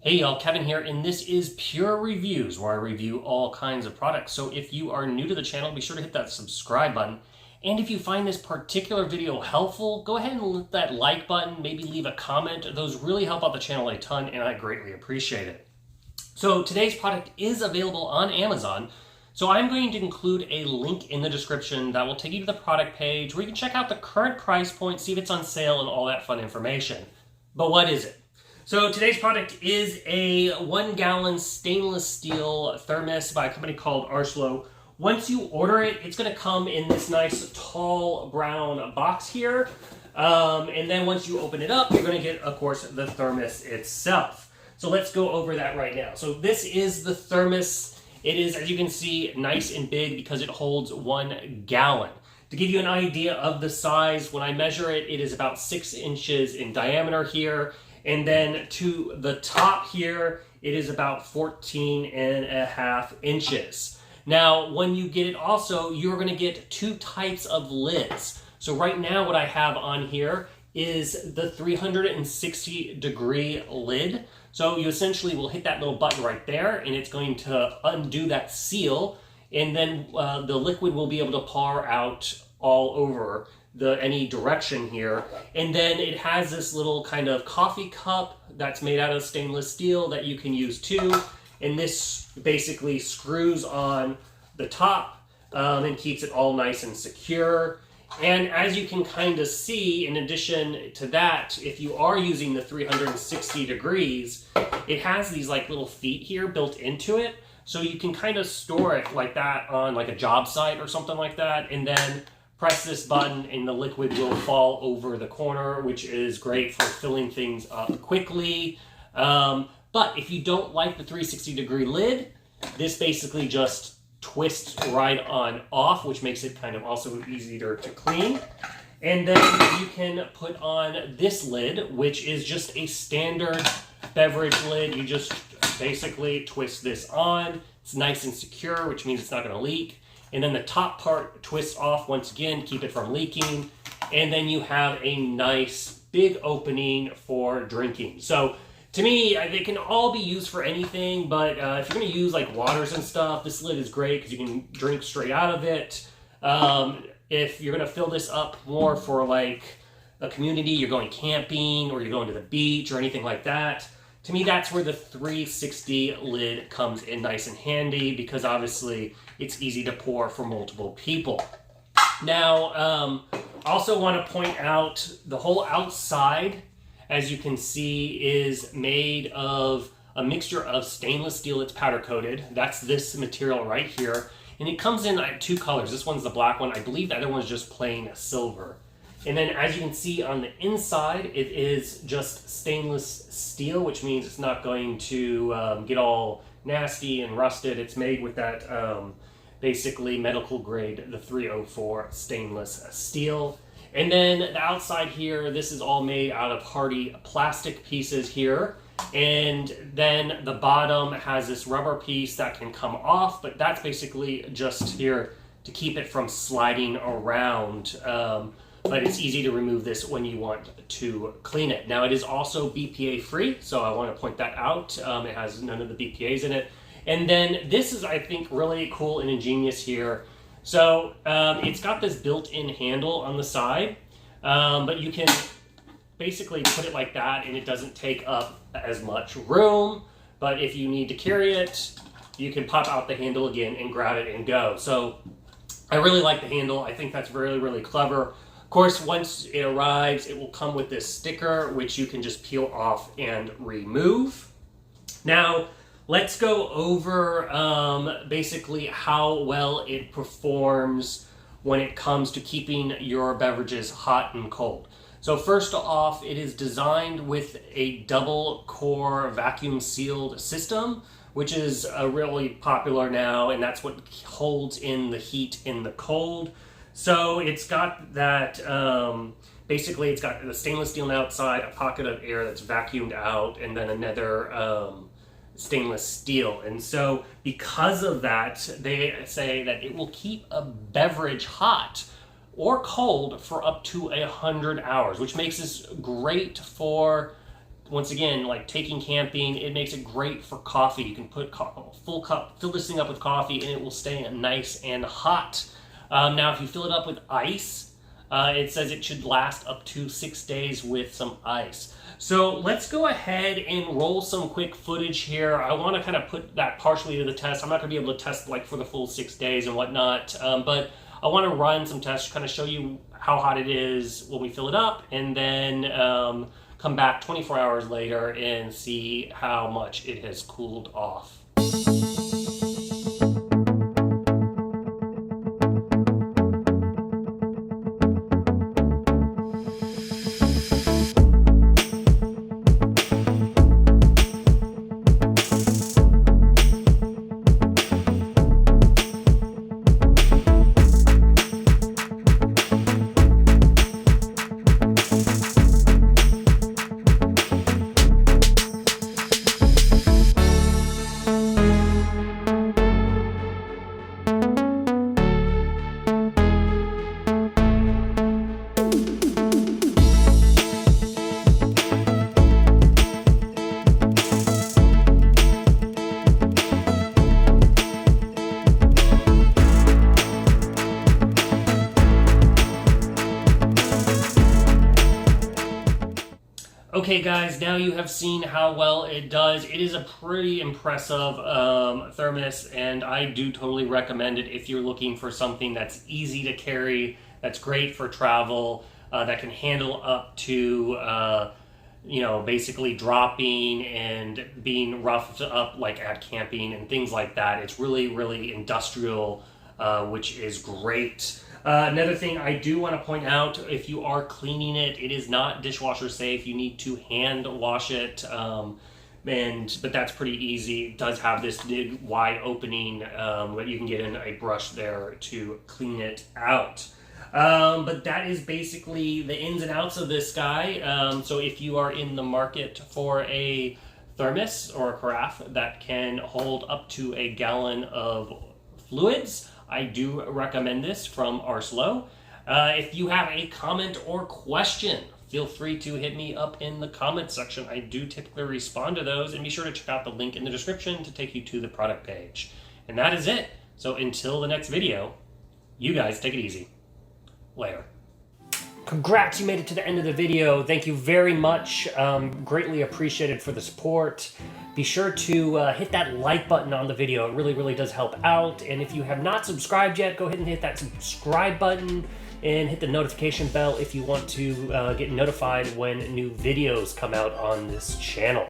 Hey y'all, Kevin here, and this is Purereviews, where I review all kinds of products. So if you are new to the channel, be sure to hit that subscribe button. And if you find this particular video helpful, go ahead and hit that like button, maybe leave a comment. Those really help out the channel a ton, and I greatly appreciate it. So today's product is available on Amazon. So I'm going to include a link in the description that will take you to the product page where you can check out the current price point, see if it's on sale, and all that fun information. But what is it? So today's product is a 1-gallon stainless steel thermos by a company called Arslo. Once you order it, it's going to come in this nice tall brown box here. And then once you open it up, you're going to get, of course, the thermos itself. So let's go over that right now. So this is the thermos. It is, as you can see, nice and big because it holds 1 gallon. To give you an idea of the size, when I measure it, it is about 6 inches in diameter here. And then to the top here, it is about 14.5 inches. Now, when you get it also, you're going to get 2 types of lids. So right now what I have on here is the 360-degree lid. So you essentially will hit that little button right there, and it's going to undo that seal. And then the liquid will be able to pour out all over any direction here. And then it has this little kind of coffee cup that's made out of stainless steel that you can use too. And this basically screws on the top and keeps it all nice and secure. And as you can kind of see, in addition to that, if you are using the 360 degrees, it has these like little feet here built into it. So you can kind of store it like that on like a job site or something like that. And then press this button and the liquid will fall over the corner, which is great for filling things up quickly. But if you don't like the 360-degree lid, this basically just twists right on off, which makes it kind of also easier to clean. And then you can put on this lid, which is just a standard beverage lid. You just basically twist this on. It's nice and secure, which means it's not going to leak. And then the top part twists off once again, keep it from leaking. And then you have a nice big opening for drinking. So to me, they can all be used for anything, but if you're going to use like waters and stuff, this lid is great because you can drink straight out of it. If you're going to fill this up more for like a community, you're going camping or you're going to the beach or anything like that, to me, that's where the 360 lid comes in nice and handy because obviously it's easy to pour for multiple people. Now, also want to point out the whole outside, as you can see, is made of a mixture of stainless steel that's powder coated. That's this material right here. And it comes in 2 colors. This one's the black one. I believe the other one's just plain silver. And then as you can see on the inside, it is just stainless steel, which means it's not going to get all nasty and rusted. It's made with that basically medical grade, the 304 stainless steel. And then the outside here, this is all made out of hardy plastic pieces here. And then the bottom has this rubber piece that can come off, but that's basically just here to keep it from sliding around. But it's easy to remove this when you want to clean it. Now it is also BPA free, so I want to point that out. It has none of the BPAs in it. And then this is, I think, really cool and ingenious here. So it's got this built-in handle on the side, but you can basically put it like that and it doesn't take up as much room. But if you need to carry it, you can pop out the handle again and grab it and go. So I really like the handle. I think that's really, really clever. Of course, once it arrives, it will come with this sticker, which you can just peel off and remove. Now, let's go over basically how well it performs when it comes to keeping your beverages hot and cold. So first off, it is designed with a double core vacuum sealed system, which is really popular now, and that's what holds in the heat in the cold. So it's got that, basically it's got the stainless steel on the outside, a pocket of air that's vacuumed out, and then another stainless steel. And so because of that, they say that it will keep a beverage hot or cold for up to 100 hours, which makes this great for once again, like taking camping, it makes it great for coffee. You can put full cup, fill this thing up with coffee, and it will stay nice and hot. Now, if you fill it up with ice, it says it should last up to 6 days with some ice. So let's go ahead and roll some quick footage here. I want to kind of put that partially to the test. I'm not going to be able to test like for the full 6 days and whatnot, but I want to run some tests, kind of show you how hot it is when we fill it up, and then come back 24 hours later and see how much it has cooled off. Okay guys, now you have seen how well it does. It is a pretty impressive thermos, and I do totally recommend it if you're looking for something that's easy to carry, that's great for travel, that can handle up to basically dropping and being roughed up like at camping and things like that. It's really, really industrial, which is great. Another thing I do want to point out, if you are cleaning it, it is not dishwasher safe. You need to hand wash it, but that's pretty easy. It does have this big wide opening, but you can get in a brush there to clean it out. But that is basically the ins and outs of this guy. So if you are in the market for a thermos or a carafe that can hold up to a gallon of fluids, I do recommend this from Arslo. If you have a comment or question, feel free to hit me up in the comment section. I do typically respond to those, and be sure to check out the link in the description to take you to the product page. And that is it. So until the next video, you guys take it easy. Later. Congrats, you made it to the end of the video. Thank you very much. Greatly appreciated for the support. Be sure to hit that like button on the video. It really, really does help out. And if you have not subscribed yet, go ahead and hit that subscribe button and hit the notification bell if you want to get notified when new videos come out on this channel.